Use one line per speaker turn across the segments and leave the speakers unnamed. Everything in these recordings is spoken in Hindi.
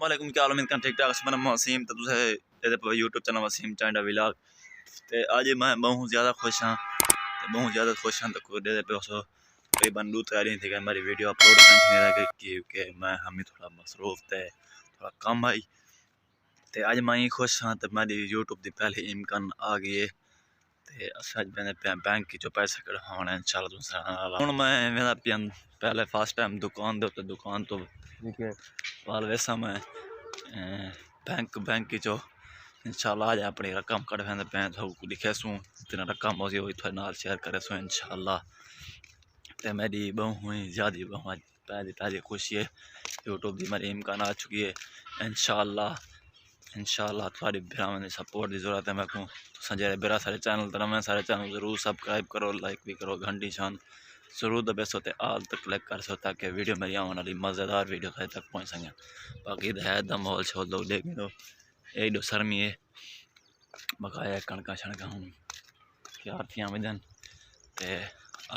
वालेकुम क्या हाल उम्मीद ठीक ठाक मैं वसीम तो तुझे यूट्यूब चैनल वसीम चांडा विलाग ते आज मैं बहुत ज़्यादा खुश हाँ तो दे पे तकरीबन 2 तैयारी थी कि हमारी वीडियो अपलोड करनी क्योंकि मैं हमें थोड़ा मसरूफ थे थोड़ा कम आई ते आज मैं खुश हाँ तो मेरी यूट्यूब की पहले इम्कान आ गई है ते अस मैंने बैंक जो पैसे कढ़वाने इंशाल्लाह दूसरा हूँ मैं मेरा पहले फर्स्ट टाइम दुकान तो वाल वैसा मैं बैंक जो इंशाल्लाह आज अपनी रकम कढ़वाने पे लिखे सूँ तेना रकम हो थोड़े नाल शेयर करे सूँ इंशाल्लाह ते मेरी बहु हुई ज़्यादा बहु आज पहली ताज़ी खुशी है यूट्यूब की मेरी इम्कान आ चुकी है इंशाल्लाह थोड़ी भरावां की सपोर्ट की जरूरत है मैं को जे बिरा सारे चैनल तो मैं सारे चैनल जरूर सब्सक्राइब करो लाइक भी करो घंटी शान जरूर दबेसो तो आल तक क्लिक कर सो ताकि वीडियो मेरी आने वाली मज़ेदार वीडियो तक पहुँच सकें बाकी है द माहौल शोल लोग देख दो एक दो सरमी है बकाया कणका शणका हूँ तैयार थी वजन तो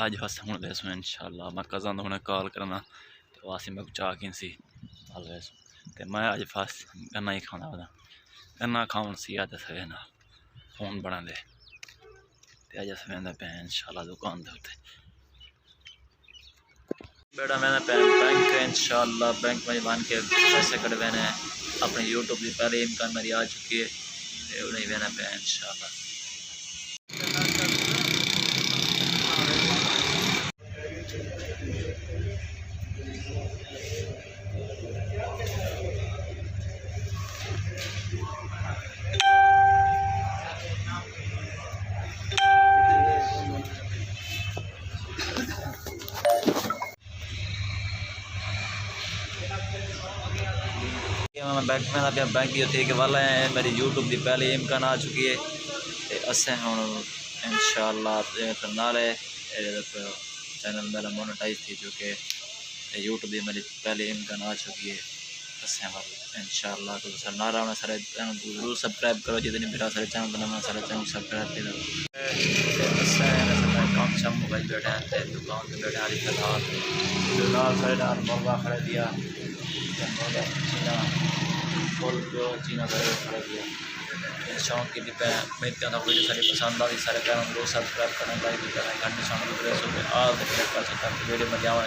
आज बस हूँ वैसो इंशाल्लाह मैं कज़न उन्हें कॉल करना तो वासी मैं चाह की सी हाल वैसो तो मैं आज फर्स्ट गन्ना ही खाना वाला गन्ना खाऊन सी आते सवे ना फोन बना दे अज अस वेंदे पे इंशाल्लाह दुकान दे उत्ते बेटा मैंने बैंक इंशाल्लाह बैंक में बन के पैसे कढ़वाने अपने यूट्यूब की पहले इम्कान मेरी आ चुकी है उन्हें वेना पे इंशाल्लाह बैंक में बैंक ही होती है कि वाला है मेरी यूट्यूब की पहले इम्कान आ चुकी है असें हम इंशाल्लाह नाले चैनल मेरा मोनेटाइज थी चुके यूट्यूब की मेरी पहले इम्कान आ चुकी है असें इंशाल्लाह तो सर नारा में सारे चैनल जरूर सब्सक्राइब करो जितने मेरा सारे चैनल बना सारे चैनल सब्सक्राइब करो काम शाम मोबाइल बैठे हैं दुकान पे बैठे हाली फिलहाल सारे नाल मुर्गा खड़ा दिया फुल जो चीना खड़ा दिया शौक की मैं वीडियो सारी पसंद आई सारे चैनल को सब्सक्राइब करना लाइक भी करना घंटे शाम वीडियो में जावा